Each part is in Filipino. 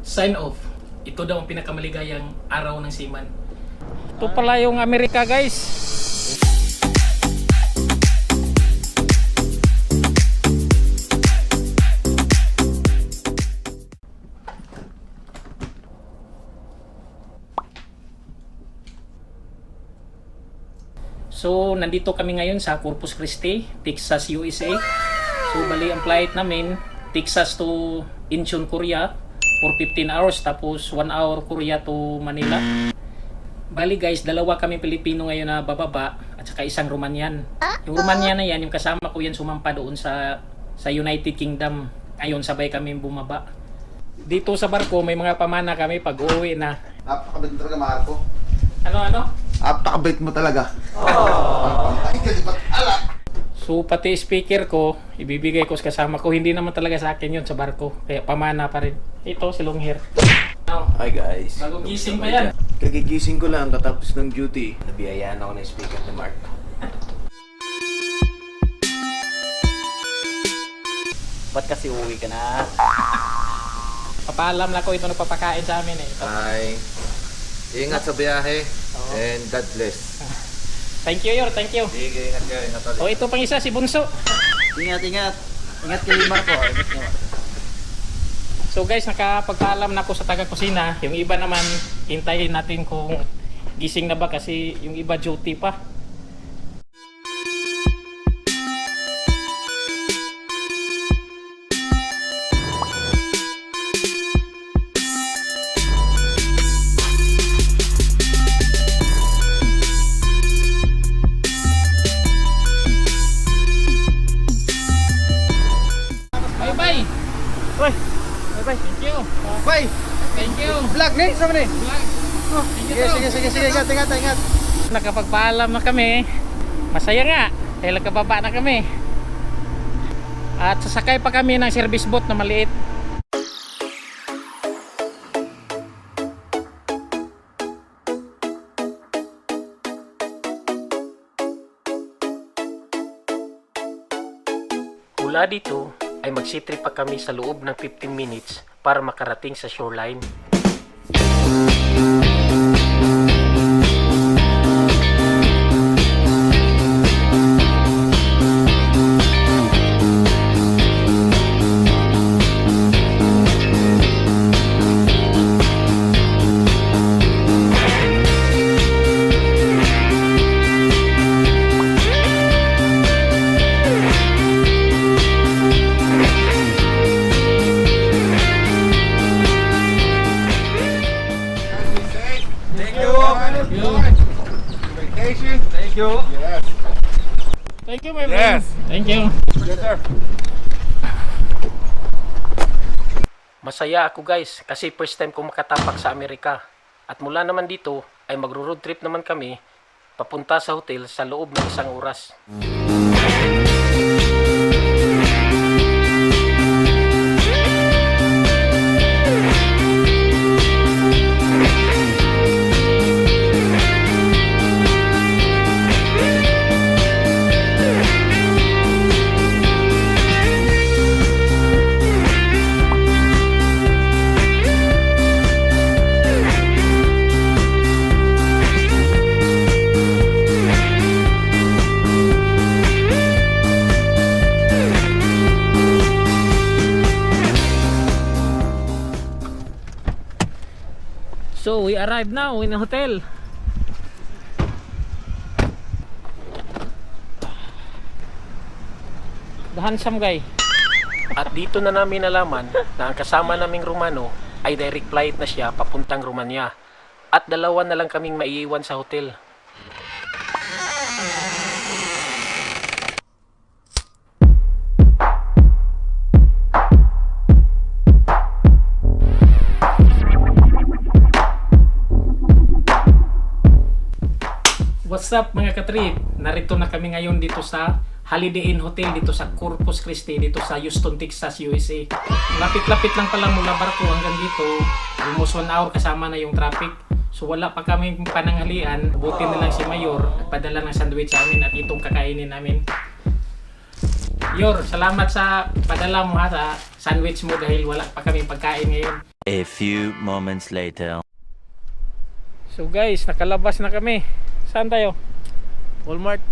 Sign off. Ito daw ang pinakamaligayang araw ng seaman. Ito pala yung Amerika, guys. So, nandito kami ngayon sa Corpus Christi, Texas, USA. So, bali ang flight namin, Texas to Incheon, Korea for 15 hours. Tapos 1 hour Korea to Manila. Bali guys, dalawa kami Pilipino ngayon na bababa at saka isang Romanian. Yung Romanian na yan, yung kasama ko yan sumampa doon sa United Kingdom. Ngayon sabay kami bumaba. Dito sa barko may mga pamana kami pag uuwi na. Napakabait mo talaga, Marco. Ano? Napakabait mo talaga. Ay, kalipat. Ala! So pati speaker ko, ibibigay ko sa kasama ko. Hindi naman talaga sa akin yun sa barko. Kaya pamana pa rin. Ito, si Longhair. Hi guys. Bagong gising pa yan. Kagigising ko lang katapos ng duty. Nabiyayaan ako ng speaker ni Mark. Ba't kasi uwi ka na? Papaalam na ko ito nagpapakain sa amin eh. Hi. Ingat sa biyahe. And God bless. Thank you, Yor. Thank you. Sige, ingat kayo. Ingat ulit. O ito pang isa, si Bunso. Ingat. Ingat kayo, Marco. Ingat kayo. So guys, nakapagpaalam na ako sa taga-kusina. Yung iba naman, hintayin natin kung gising na ba kasi yung iba duty pa. Bye-bye! Uy! Bye-bye! Thank you! Bye! Thank you! Vlog ni? Sama ni? Sige. Ingat. Nakapagpaalam na kami. Masaya nga dahil nakababa na kami. At sasakay pa kami ng service boat na maliit. Mula dito ay mag-sea-trip pa kami sa loob ng 15 minutes para makarating sa shoreline. Thank you, my friend. Thank you. Yes, sir. Masaya ako guys kasi first time ko makatapak sa Amerika. At mula naman dito ay magro-road trip naman kami papunta sa hotel sa loob ng 1 oras. So we arrived now in a hotel. The handsome guy. At dito na namin nalaman na ang kasama naming Romano ay direct flight na siya papuntang Romania. At dalawa na lang kaming maiiwan sa hotel. What's up mga katrip? Narito na kami ngayon dito sa Holiday Inn Hotel dito sa Corpus Christi dito sa Houston, Texas, USA. Lapit-lapit lang pala mula barko hanggang dito. Almost 1 hour kasama na yung traffic. So wala pa kami pananghalian. Buti na lang si Mayor nagpadala ng sandwich sa amin at itong kakainin namin. Yor, salamat sa padala mo ha sa sandwich mo dahil wala pa kami pagkain ngayon. A few moments later. So guys, nakalabas na kami. Saan tayo? Walmart.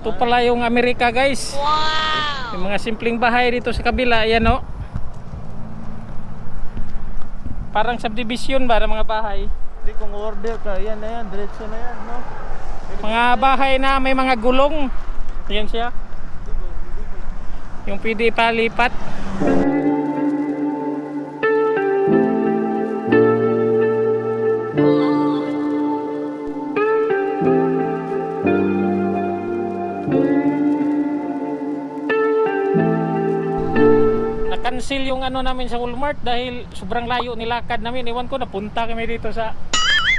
Ito pala yung Amerika guys. Wow! Yung mga simpleng bahay dito sa kabila. Ayan o. Parang subdivision ba ng mga bahay? Hindi kung order ka, yan na yan, diretso na yan, no? Mga bahay na may mga gulong. Ayan siya. Yung pwede palipat. Cancel yung ano namin sa Walmart dahil sobrang layo nilakad namin. Iwan ko, napunta kami dito sa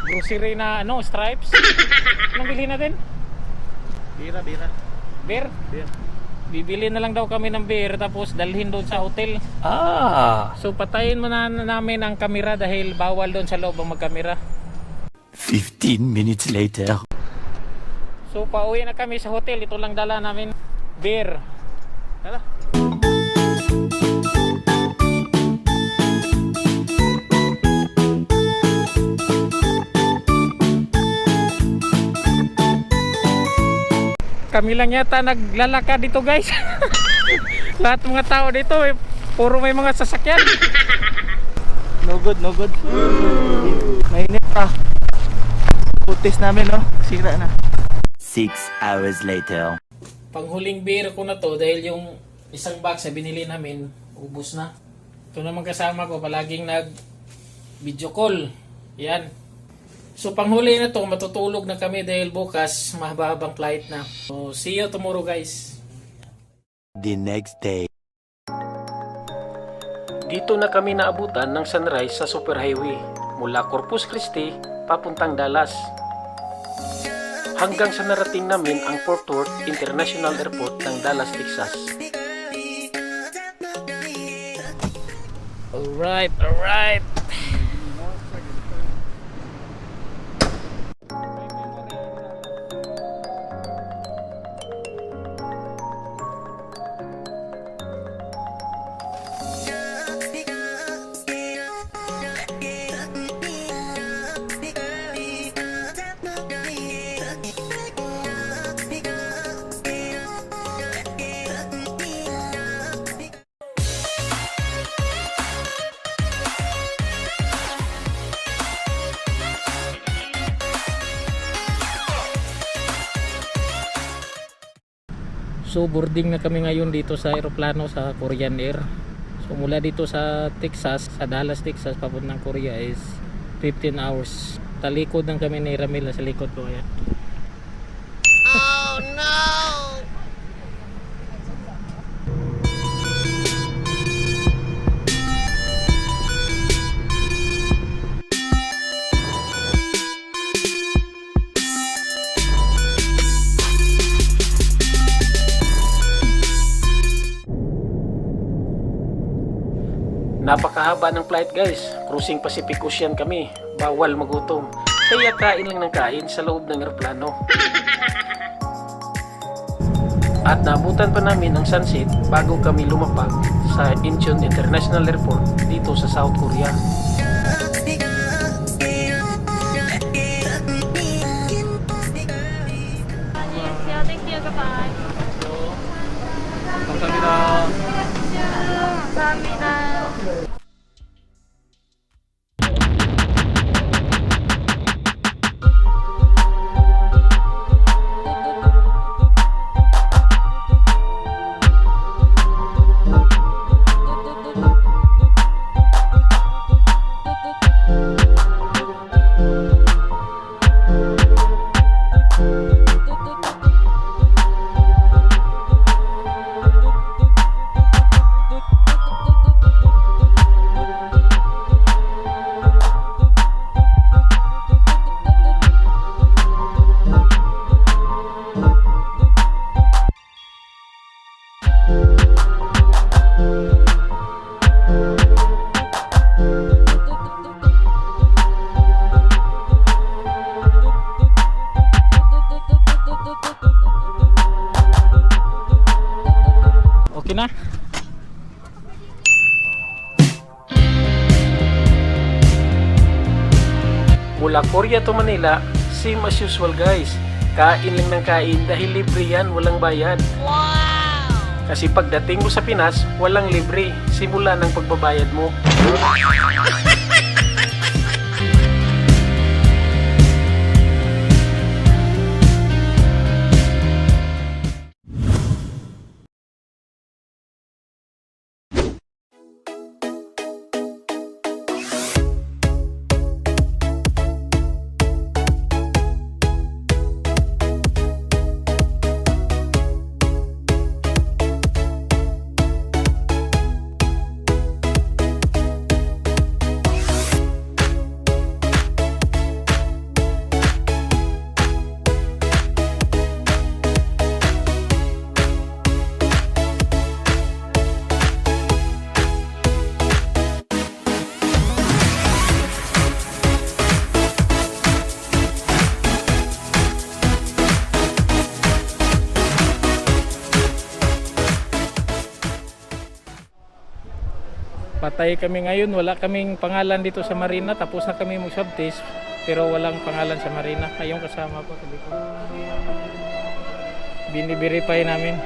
grocery na ano, Stripes. Anong bilhin natin? Bira. Beer? Beer. Bibili na lang daw kami ng beer tapos dalhin doon sa hotel. So patayin muna namin ang kamera dahil bawal doon sa loob ang magkamera. 15 minutes later. So pauwi na kami sa hotel. Ito lang dala namin, beer. Hala. Kami lang yata naglalakad dito guys. Lahat ng mga tao dito puro may mga sasakyan. No good. Mainit pa. Putis namin, no? Sira na. 6 hours later. Panghuling beer ko na to dahil yung isang box na binili namin ubos na. Ito naman kasama ko palaging nag video call. Yan. So panghuli na to, matutulog na kami dahil bukas mahabang flight na. So see you tomorrow guys. The next day. Dito na kami naabutan ng sunrise sa superhighway mula Corpus Christi papuntang Dallas. Hanggang sa narating namin ang Fort Worth International Airport ng Dallas, Texas. Alright. So boarding na kami ngayon dito sa aeroplano sa Korean Air. So mula dito sa Texas, sa Dallas, Texas papuntang Korea is 15 hours. Talikod ng kami ni Ramil, sa likod ko ayan. Oh no! Napakahaba ng flight guys. Cruising Pacific Ocean kami. Bawal magutom. Kaya kain lang ng kain sa loob ng eroplano. At naabutan pa namin ang sunset bago kami lumapag sa Incheon International Airport dito sa South Korea. Thank you. Goodbye. 감사합니다. 감사합니다. Mula Korea to Manila, same as usual guys. Kain lang ng kain dahil libre yan, walang bayad. Wow! Kasi pagdating mo sa Pinas, walang libre. Simula ng pagbabayad mo. Patay kami ngayon, wala kaming pangalan dito sa Marina. Tapos na kami mag-swab test, pero walang pangalan sa Marina. Ayong kasama ko sabi ko. Bini-verify namin.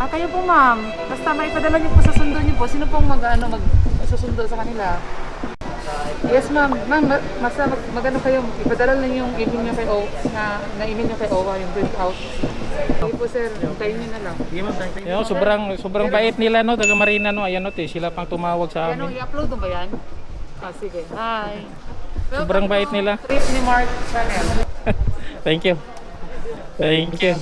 Kayo po ma'am, basta may padala niyo po sa sundo niyo po. Sino pong magsusundo sa kanila? Yes ma'am, basta magano kayo, ipadala na yung email niyo kay na-email niyo kay OWA, yung print out. Sige po sir, hintayin niyo na lang. Yo, sobrang bait nila no, taga Marina no. Ayan no, sila pang tumawag sa Ano, amin. i-upload mo ba yan? Sige. Hi. Sobrang bait nila. Trip ni Mark Chanel. Thank you. Thank you.